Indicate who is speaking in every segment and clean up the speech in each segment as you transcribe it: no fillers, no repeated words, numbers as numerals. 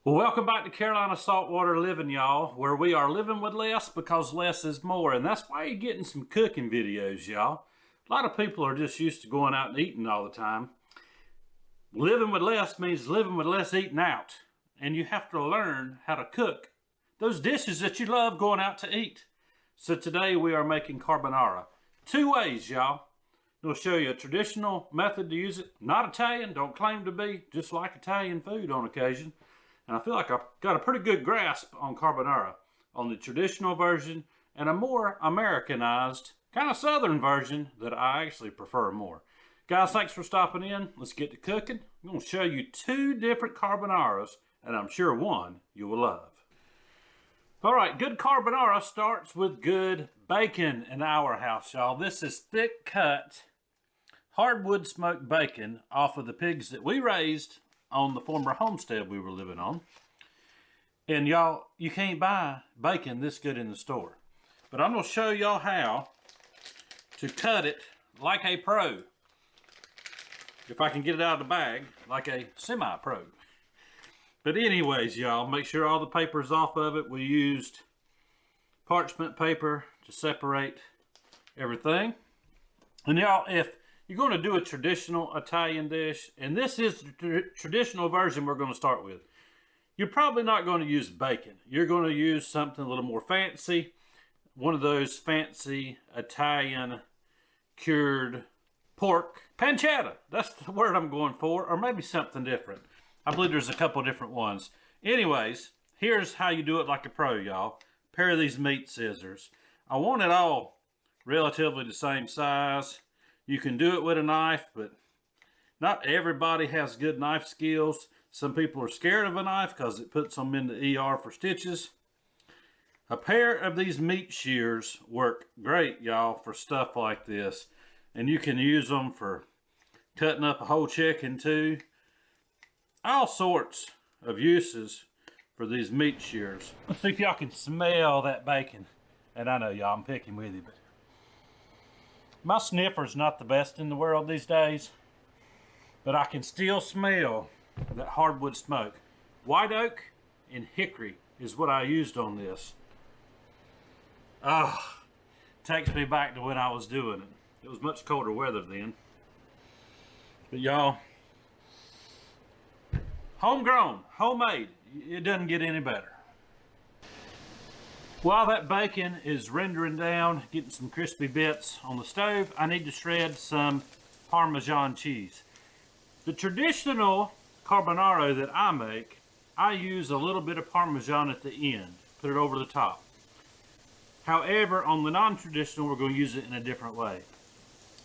Speaker 1: Well, welcome back to Carolina Saltwater Living, y'all, where we are living with less because less is more. And that's why you're getting some cooking videos, y'all. A lot of people are just used to going out and eating all the time. Living with less means living with less eating out. And you have to learn how to cook those dishes that you love going out to eat. So today we are making carbonara. Two ways, y'all. I'll show you a traditional method to use it. Not Italian, don't claim to be, just like Italian food on occasion. And I feel like I've got a pretty good grasp on carbonara, on the traditional version and a more Americanized, kind of southern version that I actually prefer more. Guys, thanks for stopping in. Let's get to cooking. I'm going to show you two different carbonaras, and I'm sure one you will love. All right, good carbonara starts with good bacon in our house, y'all. This is thick cut, hardwood smoked bacon off of the pigs that we raised on the former homestead we were living on. And y'all, you can't buy bacon this good in the store. But I'm going to show y'all how to cut it like a pro. If I can get it out of the bag, like a semi-pro. But anyways, y'all, make sure all the paper's off of it. We used parchment paper to separate everything. And y'all, if you're going to do a traditional Italian dish, and this is the traditional version we're going to start with, you're probably not going to use bacon. You're going to use something a little more fancy, one of those fancy Italian cured pork pancetta. That's the word I'm going for, or maybe something different. I believe there's a couple different ones. Anyways, here's how you do it like a pro, y'all. Pair of these meat scissors. I want it all relatively the same size. You can do it with a knife, but not everybody has good knife skills. Some people are scared of a knife because it puts them in the ER for stitches. A pair of these meat shears work great, y'all, for stuff like this. And you can use them for cutting up a whole chicken too. All sorts of uses for these meat shears. Let's see if y'all can smell that bacon. And I know y'all, I'm picking with you, but my sniffer's not the best in the world these days, but I can still smell that hardwood smoke. White oak and hickory is what I used on this. Ah, takes me back to when I was doing it. It was much colder weather then. But y'all, homegrown, homemade, it doesn't get any better. While that bacon is rendering down, getting some crispy bits on the stove, I need to shred some Parmesan cheese. The traditional carbonara that I make, I use a little bit of Parmesan at the end, put it over the top. However, on the non-traditional, we're going to use it in a different way.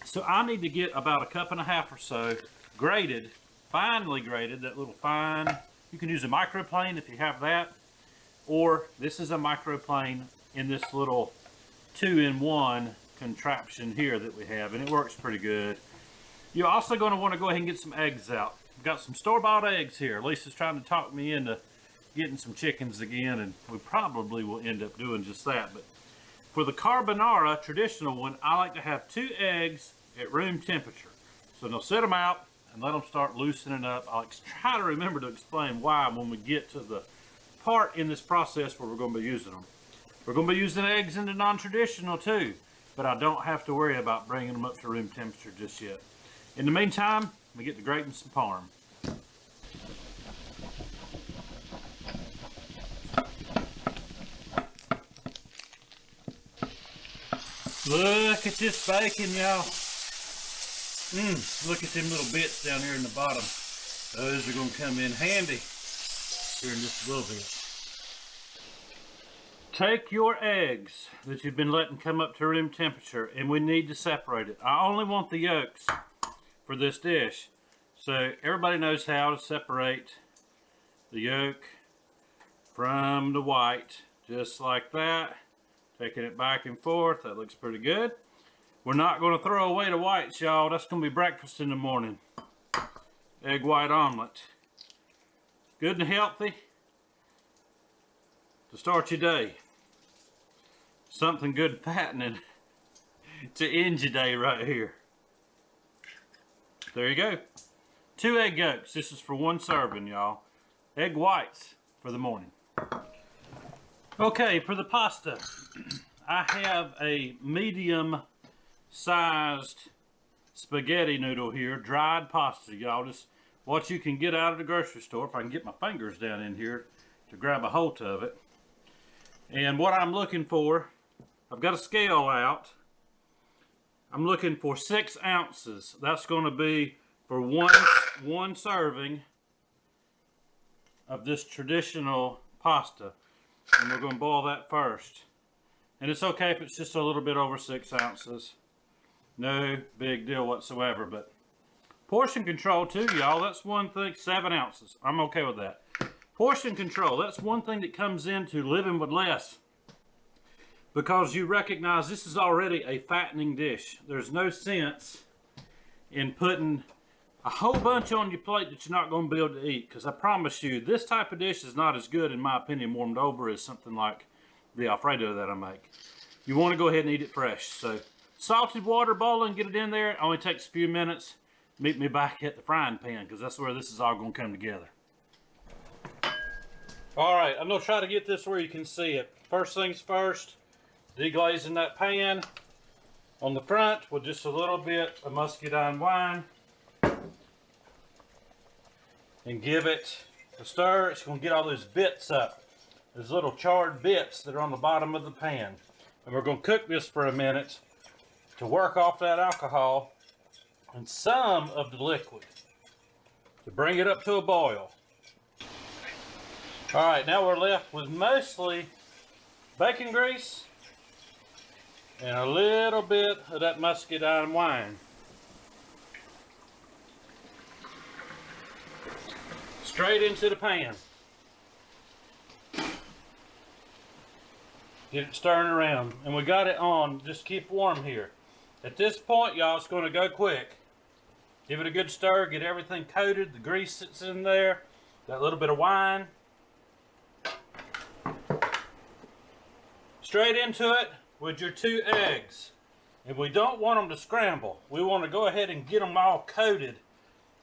Speaker 1: So I need to get about 1.5 cups or so grated, finely grated, that little fine. You can use a microplane if you have that. Or this is a microplane in this little 2-in-1 contraption here that we have, and it works pretty good. You're also going to want to go ahead and get some eggs out. I've got some store-bought eggs here. Lisa's trying to talk me into getting some chickens again, and we probably will end up doing just that. But for the carbonara traditional one, I like to have 2 eggs at room temperature. So they'll set them out and let them start loosening up. I'll try to remember to explain why when we get to the part in this process where we're going to be using them. We're going to be using eggs in the non-traditional too, but I don't have to worry about bringing them up to room temperature just yet. In the meantime, we get to grating some parm. Look at this bacon, y'all. Look at them little bits down here in the bottom. Those are going to come in handy here in just a little bit. Take your eggs that you've been letting come up to room temperature, and we need to separate it. I only want the yolks for this dish. So everybody knows how to separate the yolk from the white, just like that. Taking it back and forth, that looks pretty good. We're not going to throw away the whites, y'all. That's going to be breakfast in the morning. Egg white omelet. Good and healthy to start your day. Something good and fattening to end your day right here. There you go. 2 egg yolks. This is for 1 serving, y'all. Egg whites. for the morning. Okay, for the pasta, I have a medium-sized spaghetti noodle here, dried pasta, y'all. Just what you can get out of the grocery store. If I can get my fingers down in here to grab a hold of it. And what I'm looking for, I've got a scale out. I'm looking for 6 ounces. That's going to be for one serving of this traditional pasta. And we're going to boil that first. And it's okay if it's just a little bit over 6 ounces. No big deal whatsoever. But portion control too, y'all. That's one thing. 7 ounces. I'm okay with that. Portion control. That's one thing that comes into living with less. Because you recognize this is already a fattening dish. There's no sense in putting a whole bunch on your plate that you're not going to be able to eat. Because I promise you, this type of dish is not as good, in my opinion, warmed over as something like the Alfredo that I make. You want to go ahead and eat it fresh. So, salted water boiling, get it in there. It only takes a few minutes. Meet me back at the frying pan, because that's where this is all going to come together. Alright, I'm going to try to get this where you can see it. First things first, deglazing that pan on the front with just a little bit of muscadine wine. And give it a stir. It's going to get all those bits up. Those little charred bits that are on the bottom of the pan. And we're going to cook this for a minute to work off that alcohol and some of the liquid to bring it up to a boil. Alright, now we're left with mostly bacon grease and a little bit of that muscadine wine. Straight into the pan. Get it stirring around. And we got it on. Just keep warm here. At this point, y'all, it's going to go quick. Give it a good stir. Get everything coated. The grease that's in there. That little bit of wine. Straight into it with your 2 eggs. And we don't want them to scramble. We want to go ahead and get them all coated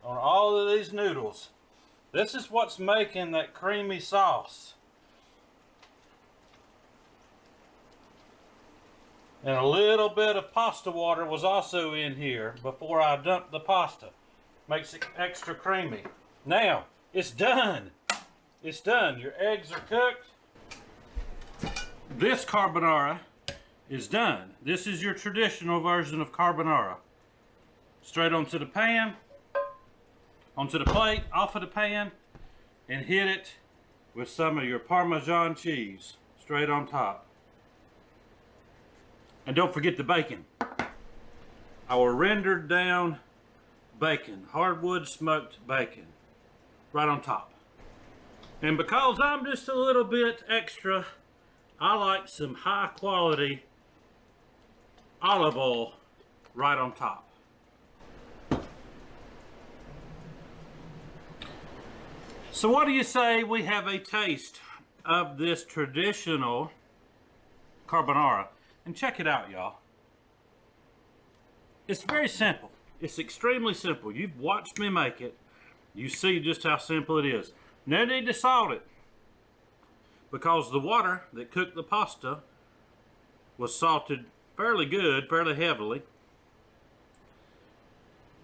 Speaker 1: on all of these noodles. This is what's making that creamy sauce. And a little bit of pasta water was also in here before I dumped the pasta. Makes it extra creamy. Now, it's done. It's done. Your eggs are cooked. This carbonara is done. This is your traditional version of carbonara. Straight onto the pan. Onto the plate, off of the pan, and hit it with some of your Parmesan cheese straight on top. And don't forget the bacon. Our rendered down bacon, hardwood smoked bacon, right on top. And because I'm just a little bit extra, I like some high quality olive oil right on top. So what do you say we have a taste of this traditional carbonara? And check it out, y'all. It's very simple. It's extremely simple. You've watched me make it. You see just how simple it is. No need to salt it, because the water that cooked the pasta was salted fairly good, fairly heavily.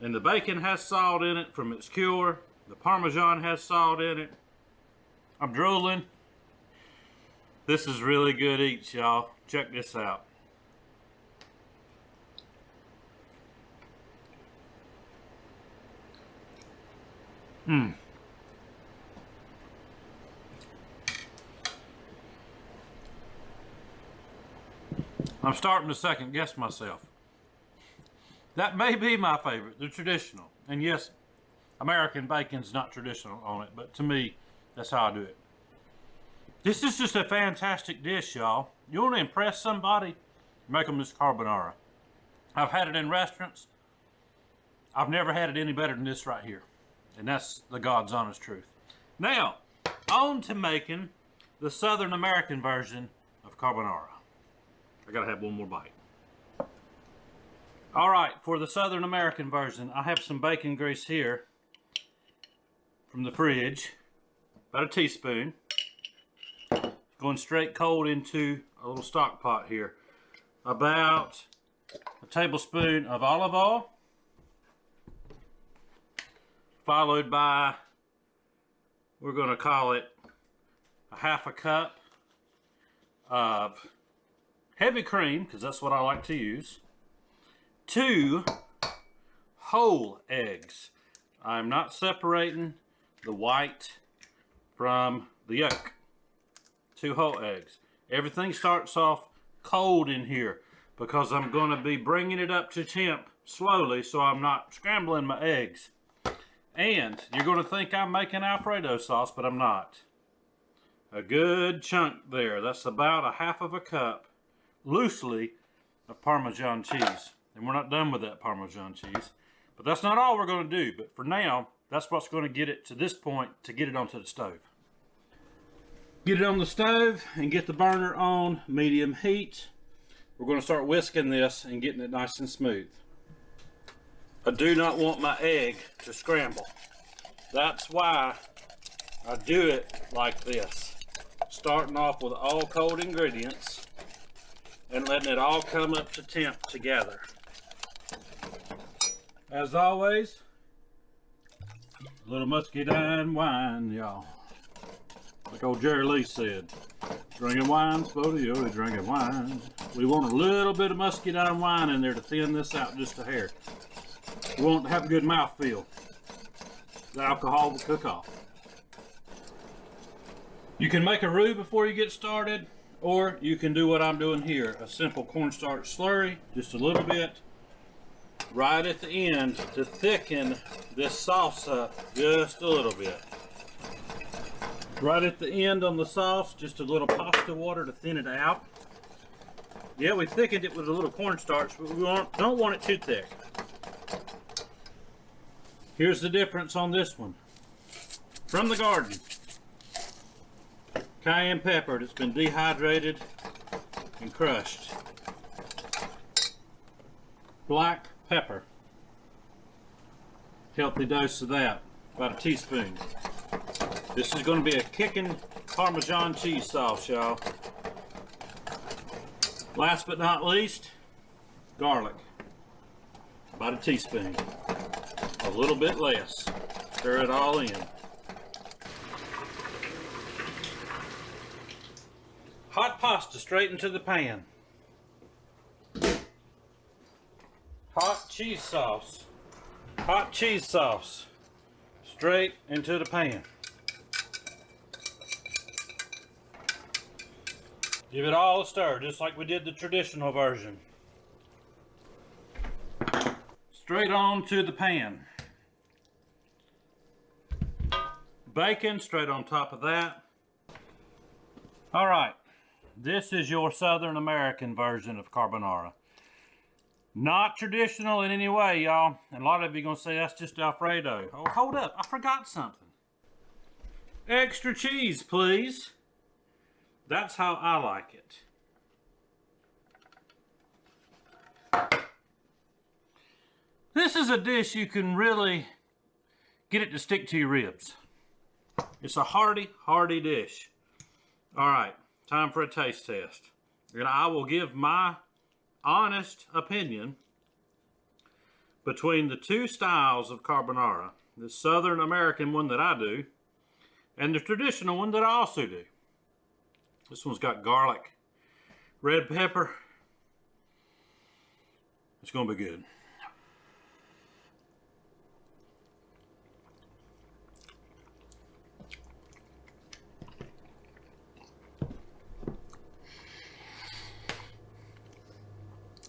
Speaker 1: And the bacon has salt in it from its cure. The Parmesan has salt in it. I'm drooling. This is really good eats, y'all. Check this out. I'm starting to second guess myself. That may be my favorite, the traditional. And yes, American bacon's not traditional on it, but to me, that's how I do it. This is just a fantastic dish, y'all. You want to impress somebody? Make them this carbonara. I've had it in restaurants. I've never had it any better than this right here. And that's the God's honest truth. Now, on to making the Southern American version of carbonara. I gotta have one more bite. All right, for the Southern American version, I have some bacon grease here from the fridge, about a teaspoon. going straight cold into a little stock pot here. About a tablespoon of olive oil, followed by, we're going to call it a half a cup of heavy cream, because that's what I like to use. 2 whole eggs. I'm not separating the white from the yolk. 2 whole eggs. Everything starts off cold in here because I'm going to be bringing it up to temp slowly so I'm not scrambling my eggs. And you're going to think I'm making Alfredo sauce, but I'm not. A good chunk there. That's about a half of a cup, loosely, of Parmesan cheese. And we're not done with that Parmesan cheese. But that's not all we're going to do. But for now, that's what's going to get it to this point to get it onto the stove. Get it on the stove and get the burner on medium heat. We're going to start whisking this and getting it nice and smooth. I do not want my egg to scramble. That's why I do it like this. Starting off with all cold ingredients and letting it all come up to temp together. As always, a little muscadine wine, y'all. Like old Jerry Lee said, drinking wine's for the only drinking wine. We want a little bit of muscadine wine in there to thin this out just a hair. We want it to have a good mouthfeel. The alcohol will cook off. You can make a roux before you get started, or you can do what I'm doing here, a simple cornstarch slurry, just a little bit, right at the end to thicken this sauce up just a little bit. Right at the end on the sauce, just a little pasta water to thin it out. Yeah, we thickened it with a little cornstarch, but we don't want it too thick. Here's the difference on this one. From the garden. Cayenne pepper that's been dehydrated and crushed. Black pepper. Healthy dose of that. About a teaspoon. This is going to be a kicking Parmesan cheese sauce, y'all. Last but not least, garlic. About a teaspoon. A little bit less. Stir it all in. Hot pasta straight into the pan. Hot cheese sauce. Hot cheese sauce. Straight into the pan. Give it all a stir, just like we did the traditional version. Straight on to the pan. Bacon straight on top of that. All right, this is your Southern American version of carbonara. Not traditional in any way, y'all. And a lot of you are gonna say that's just Alfredo. Oh, hold up, I forgot something. Extra cheese, please. That's how I like it. This is a dish you can really get it to stick to your ribs. It's a hearty, hearty dish. All right, time for a taste test. And I will give my honest opinion between the 2 styles of carbonara. The Southern American one that I do, and the traditional one that I also do. This one's got garlic, red pepper. It's gonna be good.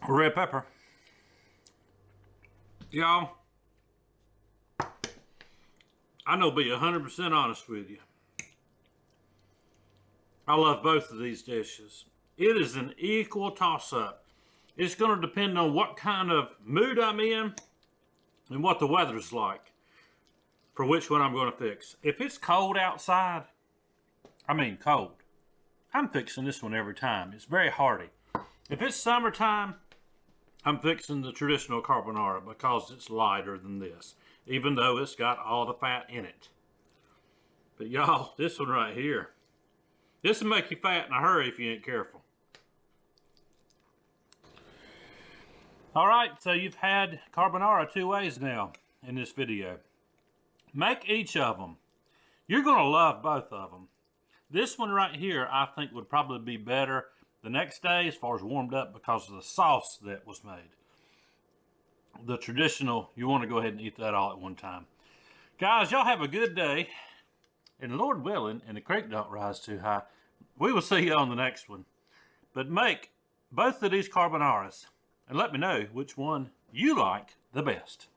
Speaker 1: Red pepper. Y'all, I know, be 100% honest with you. I love both of these dishes. It is an equal toss-up. It's going to depend on what kind of mood I'm in and what the weather's like for which one I'm going to fix. If it's cold outside, I mean cold, I'm fixing this one every time. It's very hearty. If it's summertime, I'm fixing the traditional carbonara because it's lighter than this, even though it's got all the fat in it. But y'all, this one right here, This will make you fat in a hurry if you ain't careful. All right, so you've had carbonara 2 ways now in this video. Make each of them. You're gonna love both of them. This one right here, I think would probably be better the next day as far as warmed up because of the sauce that was made. The traditional, you want to go ahead and eat that all at one time. Guys, y'all have a good day. And Lord willing, and the creek don't rise too high, we will see you on the next one. But make both of these carbonaras and let me know which one you like the best.